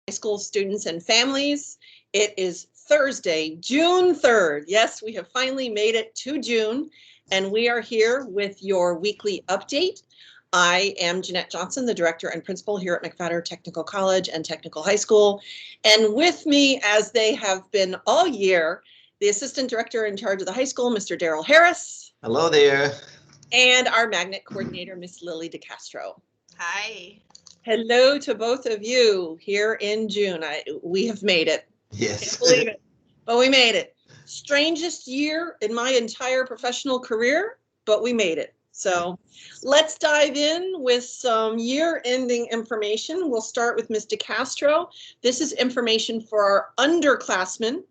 High school students and families. It is Thursday, June 3rd. Yes, we have finally made it to June, and we are here with your weekly update. I am Jeanette Johnson, the director and principal here at McFatterTech Technical College and Technical High School. And with me, as they have been all year, the assistant director in charge of the high school, Mr. Daryl Harris. Hello there. And our magnet coordinator, Miss Lillie.Decastro. Hi. Hello to both of you here in June. We have made it. Yes. Can't believe it, but we made it. Strangest year in my entire professional career, but we made it. So let's dive in with some year-ending information. We'll start with Ms. DeCastro. This is information for our underclassmen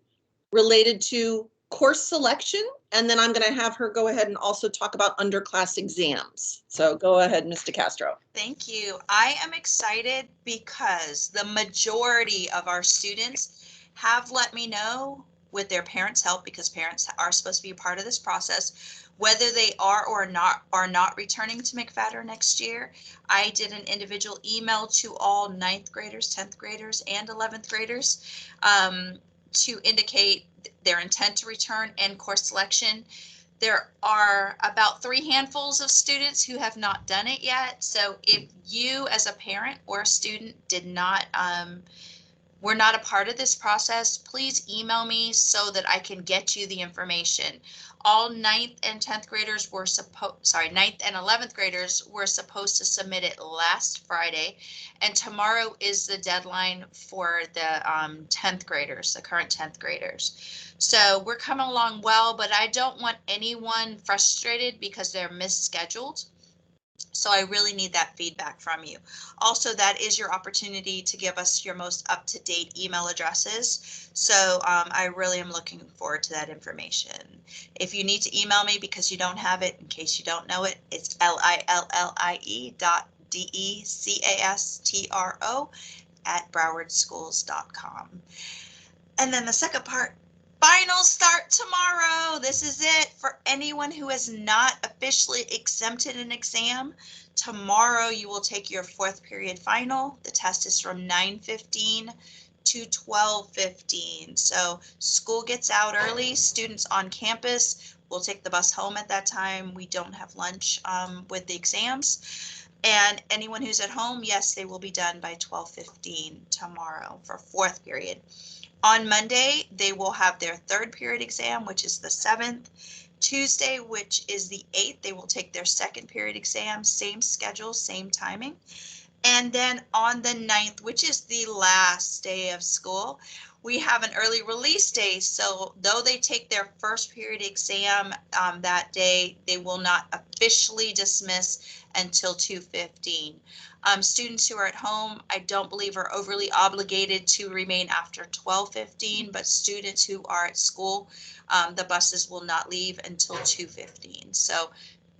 related to course selection, and then I'm going to have her go ahead and also talk about underclass exams. So go ahead, Ms. DeCastro. Thank you. I am excited because the majority of our students have let me know, with their parents' help, because parents are supposed to be a part of this process, whether they are or not returning to McFatter next year. I did an individual email to all 9th graders, 10th graders, and 11th graders to indicate their intent to return and course selection. There are about 3 handfuls of students who have not done it yet. So if you as a parent or a student were not a part of this process, please email me so that I can get you the information. All 9th and 10th graders were 9th and 11th graders were supposed to submit it last Friday, and tomorrow is the deadline for the 10th graders, the current 10th graders. So we're coming along well, but I don't want anyone frustrated because they're misscheduled. So I really need that feedback from you. Also, that is your opportunity to give us your most up-to-date email addresses. So I really am looking forward to that information. If you need to email me because you don't have it, in case you don't know it, it's lillie.decastro@browardschools.com. And then the second part, finals start tomorrow. This is it for anyone who has not officially exempted an exam. Tomorrow you will take your 4th period final. The test is from 9:15 to 12:15. So school gets out early. Students on campus will take the bus home at that time. We don't have lunch with the exams. And anyone who's at home, yes, they will be done by 12:15 tomorrow for 4th period. On Monday, they will have their 3rd period exam, which is the 7th. Tuesday, which is the 8th, they will take their 2nd period exam, same schedule, same timing. And then on the 9th, which is the last day of school, we have an early release day. So though they take their 1st period exam that day, they will not officially dismiss until 2:15. Students who are at home, I don't believe are overly obligated to remain after 12:15, but students who are at school, the buses will not leave until 2:15. So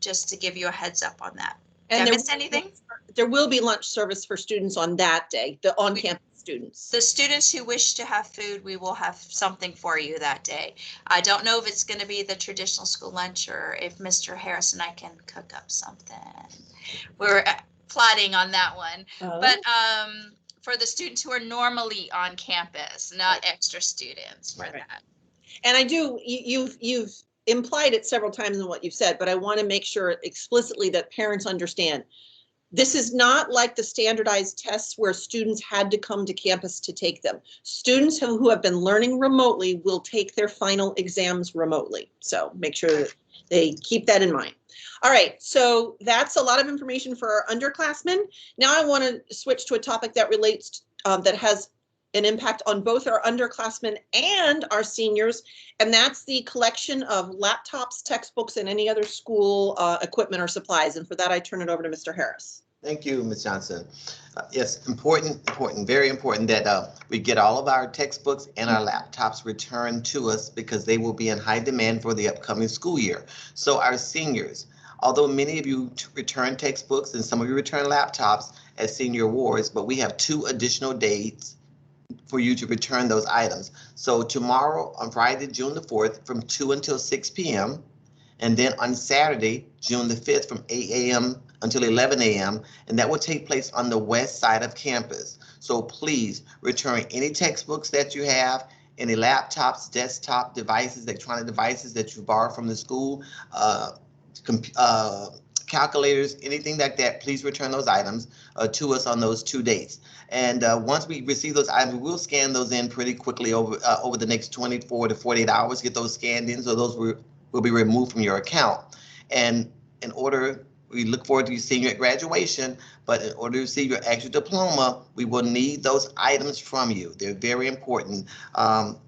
just to give you a heads up on that. Did I miss anything? There will be lunch service for students on that day, the on-campus students. The students who wish to have food, we will have something for you that day. I don't know if it's going to be the traditional school lunch or if Mr. Harris and I can cook up something. We're plotting on that one. Oh. But for the students who are normally on campus, not extra students for that. And I do, you've implied it several times in what you've said, but I want to make sure explicitly that parents understand. This is not like the standardized tests where students had to come to campus to take them. Students who have been learning remotely will take their final exams remotely. So make sure that they keep that in mind. All right, so that's a lot of information for our underclassmen. Now I want to switch to a topic that relates, that has an impact on both our underclassmen and our seniors, and that's the collection of laptops, textbooks, and any other school equipment or supplies. And for that, I turn it over to Mr. Harris. Thank you, Ms. Johnson. Yes, important, very important that we get all of our textbooks and our laptops returned to us because they will be in high demand for the upcoming school year. So our seniors, although many of you return textbooks and some of you return laptops as senior awards, but we have 2 additional dates for you to return those items. So tomorrow on Friday, June the 4th, from 2 until 6 p.m. And then on Saturday, June the 5th, from 8 a.m. until 11 a.m. And that will take place on the west side of campus. So please return any textbooks that you have, any laptops, desktop devices, electronic devices that you borrow from the school, calculators, anything like that. Please return those items to us on those 2 dates. And once we receive those items, we'll scan those in pretty quickly over the next 24 to 48 hours, get those scanned in, so those will be removed from your account. And in order, we look forward to you seeing you at graduation, but in order to receive your actual diploma, we will need those items from you. They're very important.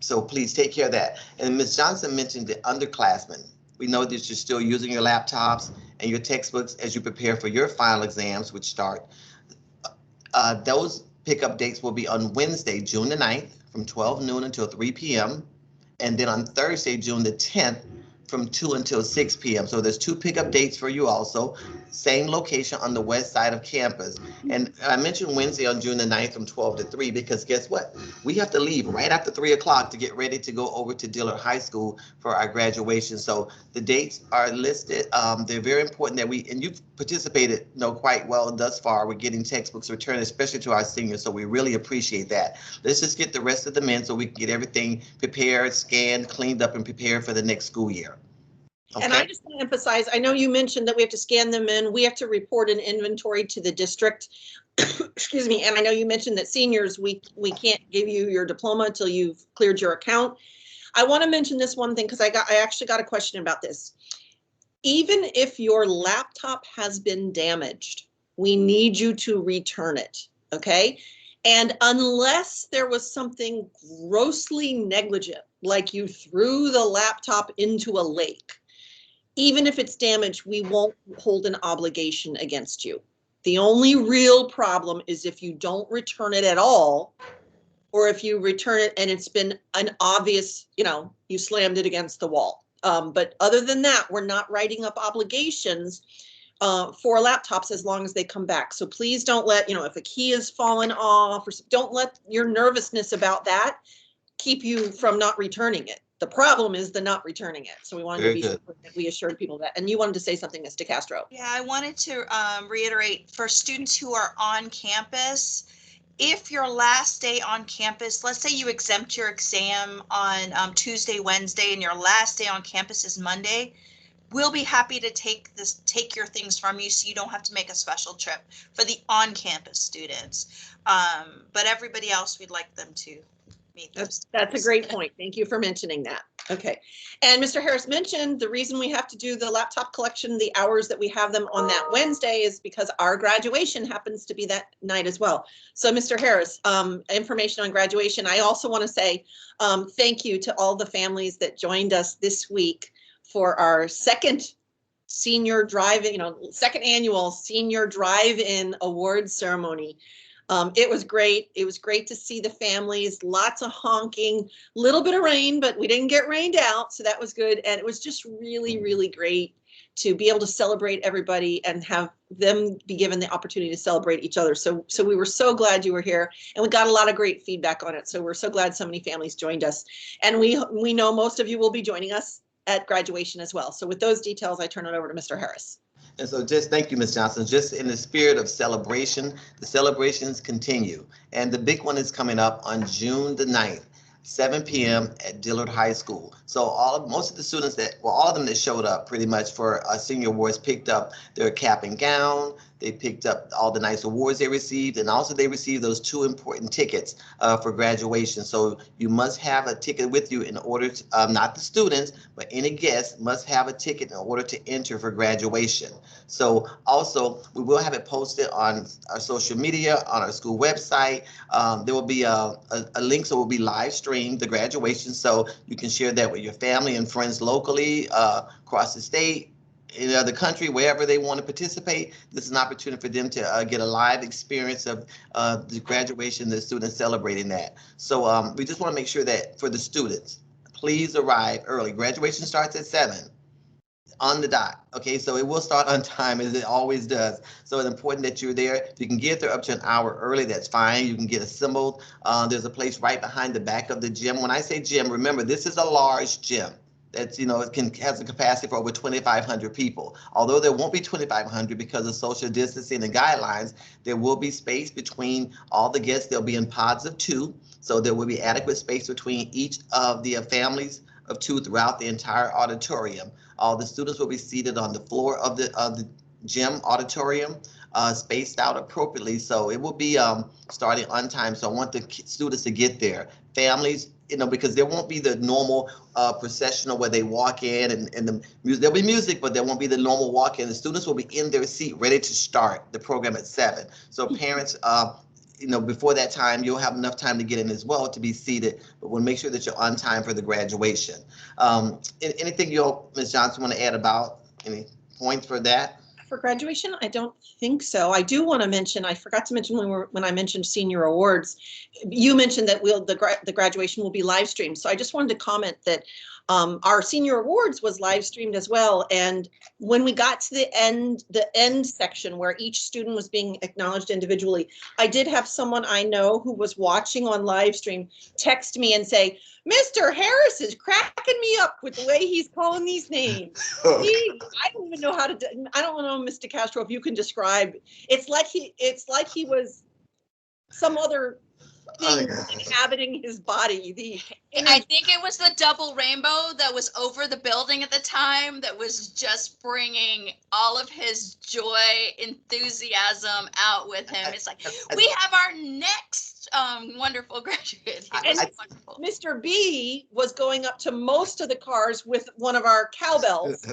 So please take care of that. And Ms. Johnson mentioned the underclassmen. We know that you're still using your laptops and your textbooks as you prepare for your final exams, which start. Those pickup dates will be on Wednesday, June the 9th, from 12 noon until 3 p.m. And then on Thursday, June the 10th, from 2 until 6 p.m. So there's 2 pickup dates for you also. Same location on the west side of campus. And I mentioned Wednesday on June the 9th from 12 to 3 because guess what? We have to leave right after 3 o'clock to get ready to go over to Dillard High School for our graduation. So the dates are listed. They're very important that and you've participated quite well thus far. We're getting textbooks returned, especially to our seniors. So we really appreciate that. Let's just get the rest of them in so we can get everything prepared, scanned, cleaned up, and prepared for the next school year. Okay. And I just want to emphasize, I know you mentioned that we have to scan them in. We have to report an inventory to the district. Excuse me. And I know you mentioned that seniors, we can't give you your diploma until you've cleared your account. I want to mention this one thing because I actually got a question about this. Even if your laptop has been damaged, we need you to return it. Okay. And unless there was something grossly negligent, like you threw the laptop into a lake, even if it's damaged, we won't hold an obligation against you. The only real problem is if you don't return it at all, or if you return it and it's been an obvious, you slammed it against the wall. But other than that, we're not writing up obligations for laptops as long as they come back. So please don't let, if a key has fallen off, or don't let your nervousness about that keep you from not returning it. The problem is the not returning it. So we wanted to be sure that we assured people that. And you wanted to say something, Ms. DeCastro. Yeah, I wanted to reiterate for students who are on campus, if your last day on campus, let's say you exempt your exam on Tuesday, Wednesday, and your last day on campus is Monday, we'll be happy to take your things from you so you don't have to make a special trip for the on-campus students. But everybody else, we'd like them to. That's a great point. Thank you for mentioning that. Okay. And Mr. Harris mentioned the reason we have to do the laptop collection, the hours that we have them on that Wednesday is because our graduation happens to be that night as well. So Mr. Harris, information on graduation. I also want to say thank you to all the families that joined us this week for our second senior drive-in, second annual senior drive-in awards ceremony. It was great. It was great to see the families, lots of honking, little bit of rain, but we didn't get rained out. So that was good. And it was just really, really great to be able to celebrate everybody and have them be given the opportunity to celebrate each other. So we were so glad you were here and we got a lot of great feedback on it. So we're so glad so many families joined us. And we know most of you will be joining us at graduation as well. So with those details, I turn it over to Mr. Harris. And so just thank you, Ms. Johnson. Just in the spirit of celebration, the celebrations continue. And the big one is coming up on June the 9th, 7 p.m. at Dillard High School. So most of the students all of them that showed up pretty much for senior awards picked up their cap and gown. They picked up all the nice awards they received, and also they received those 2 important tickets for graduation. So you must have a ticket with you in order to, not the students, but any guest must have a ticket in order to enter for graduation. So also we will have it posted on our social media, on our school website. There will be a link, so it will be live streamed, the graduation, so you can share that with your family and friends locally, across the state, in the country, wherever they want to participate. This is an opportunity for them to get a live experience of the graduation, the students celebrating that. So we just want to make sure that for the students, please arrive early. Graduation starts at 7 on the dot. Okay, so it will start on time as it always does. So it's important that you're there. If you can get there up to an hour early, that's fine. You can get assembled. There's a place right behind the back of the gym. When I say gym, remember, this is a large gym. that's, it has a capacity for over 2,500 people. Although there won't be 2,500 because of social distancing and guidelines, there will be space between all the guests. They'll be in pods of 2, so there will be adequate space between each of the families of 2 throughout the entire auditorium. All the students will be seated on the floor of the gym auditorium, spaced out appropriately. So it will be starting on time. So I want the students to get there. Families, because there won't be the normal processional where they walk in and the music. There'll be music, but there won't be the normal walk in. The students will be in their seat, ready to start the program at 7. So parents, before that time, you'll have enough time to get in as well to be seated, but we'll make sure that you're on time for the graduation. Anything Ms. Johnson, want to add about any points for that? For graduation, I don't think so. I do want to mention, I forgot to mention when I mentioned senior awards, you mentioned that the graduation will be live streamed. So I just wanted to comment that our senior awards was live streamed as well. And when we got to the end section where each student was being acknowledged individually, I did have someone I know who was watching on live stream text me and say, Mr. Harris is cracking me up with the way he's calling these names. I don't even know how to. I don't know, Mr.Decastro, if you can describe. It's like he was some other thing inhabiting his body. I think it was the double rainbow that was over the building at the time that was just bringing all of his joy, enthusiasm out with him. It's like, we have our next wonderful graduate. Wonderful. Mr. B was going up to most of the cars with one of our cowbells,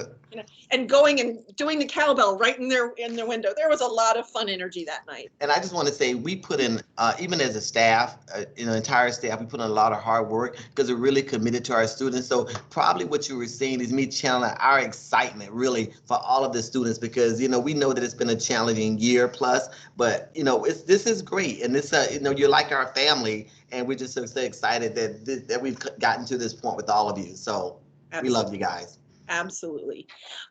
and going and doing the cowbell right in their window. There was a lot of fun energy that night. And I just want to say, we put in, even as a staff, entire staff, we put in a lot of hard work because we're really committed to our students. So probably what you were seeing is me channeling our excitement really for all of the students, because we know that it's been a challenging year plus, but this is great, and this you're like our family, and we're just so excited that we've gotten to this point with all of you. So Absolutely. We love you guys. Absolutely.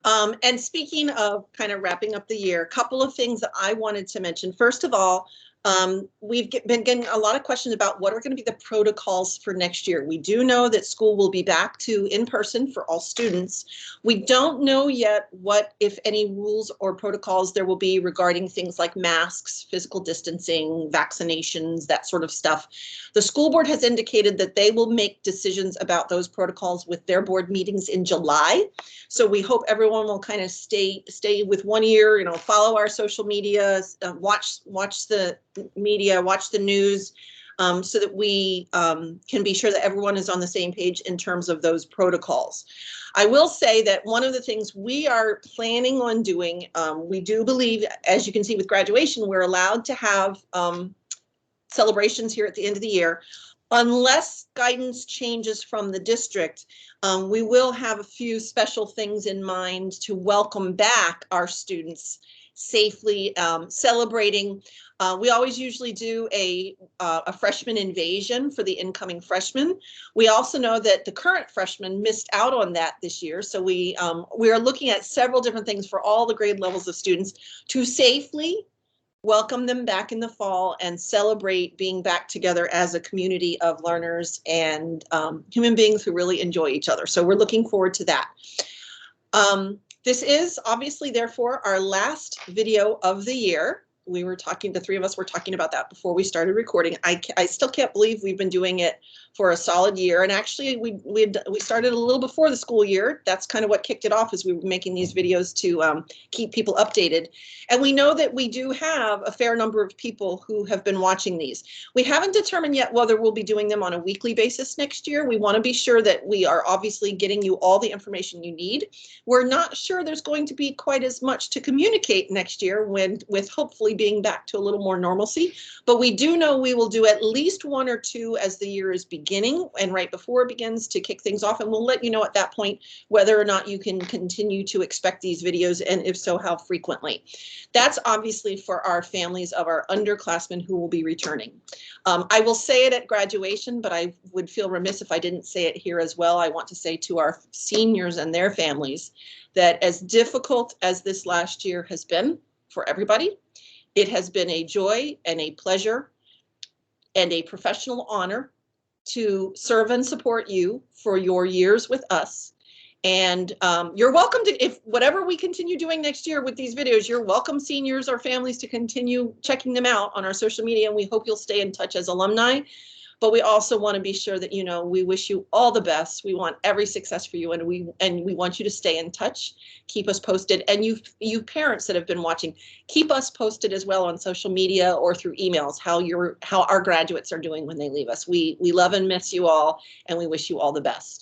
And speaking of kind of wrapping up the year, a couple of things that I wanted to mention. First of all, we've been getting a lot of questions about what are going to be the protocols for next year. We do know that school will be back to in-person for all students. We don't know yet what, if any, rules or protocols there will be regarding things like masks, physical distancing, vaccinations, that sort of stuff. The school board has indicated that they will make decisions about those protocols with their board meetings in July. So we hope everyone will kind of stay with one ear, follow our social media, watch the media, watch the news, so that we can be sure that everyone is on the same page in terms of those protocols. I will say that one of the things we are planning on doing, we do believe, as you can see with graduation, we're allowed to have celebrations here at the end of the year. Unless guidance changes from the district, we will have a few special things in mind to welcome back our students safely, celebrating. We always usually do a freshman invasion for the incoming freshmen. We also know that the current freshmen missed out on that this year. So we are looking at several different things for all the grade levels of students to safely welcome them back in the fall and celebrate being back together as a community of learners and human beings who really enjoy each other. So we're looking forward to that. This is obviously, therefore, our last video of the year. The three of us were talking about that before we started recording. I still can't believe we've been doing it for a solid year. And actually, we started a little before the school year. That's kind of what kicked it off, as we were making these videos to keep people updated. And we know that we do have a fair number of people who have been watching these. We haven't determined yet whether we'll be doing them on a weekly basis next year. We want to be sure that we are obviously getting you all the information you need. We're not sure there's going to be quite as much to communicate next year with hopefully being back to a little more normalcy. But we do know we will do at least one or two as the year is beginning and right before it begins to kick things off. And we'll let you know at that point whether or not you can continue to expect these videos, and if so, how frequently. That's obviously for our families of our underclassmen who will be returning. I will say it at graduation, but I would feel remiss if I didn't say it here as well. I want to say to our seniors and their families that as difficult as this last year has been for everybody, it has been a joy and a pleasure and a professional honor to serve and support you for your years with us. And you're welcome to, if whatever we continue doing next year with these videos, you're welcome, seniors or families, to continue checking them out on our social media. And we hope you'll stay in touch as alumni. But we also want to be sure that, you know, we wish you all the best. We want every success for you, and we want you to stay in touch. Keep us posted. And you parents that have been watching, keep us posted as well on social media or through emails how our graduates are doing when they leave us. We love and miss you all, and we wish you all the best.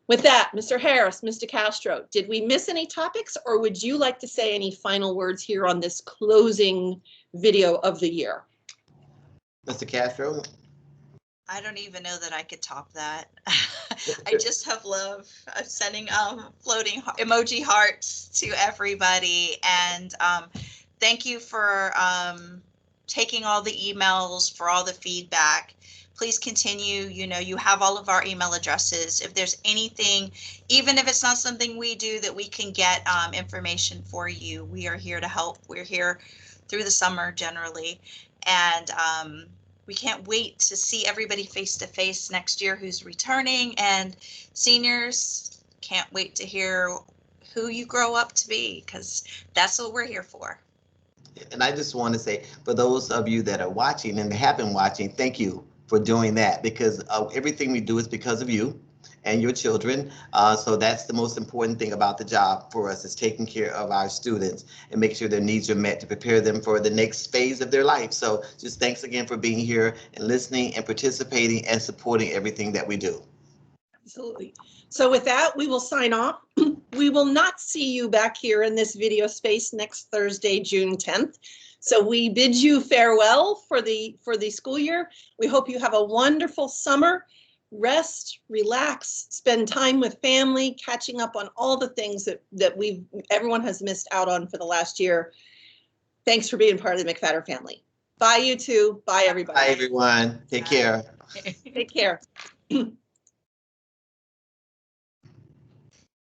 With that, Mr. Harris, Mr. Castro, did we miss any topics, or would you like to say any final words here on this closing video of the year? Mr. Castro? I don't even know that I could top that. I just have love of sending floating emoji hearts to everybody. And thank you for taking all the emails, for all the feedback. Please continue. You know, you have all of our email addresses. If there's anything, even if it's not something we do, that we can get information for you, we are here to help. We're here through the summer generally. And we can't wait to see everybody face to face next year who's returning, and seniors, can't wait to hear who you grow up to be, because that's what we're here for. And I just want to say, for those of you that are watching and have been watching, thank you for doing that, because everything we do is because of you and your children. So that's the most important thing about the job for us, is taking care of our students and make sure their needs are met to prepare them for the next phase of their life. So just thanks again for being here and listening and participating and supporting everything that we do. Absolutely. So with that, we will sign off. We will not see you back here in this video space next Thursday, June 10th. So we bid you farewell for the school year. We hope you have a wonderful summer. Rest, relax, spend time with family, catching up on all the things that everyone has missed out on for the last year. Thanks for being part of the McFatter family. Bye, you two. Bye, everybody. Bye, everyone. Take care. Take care.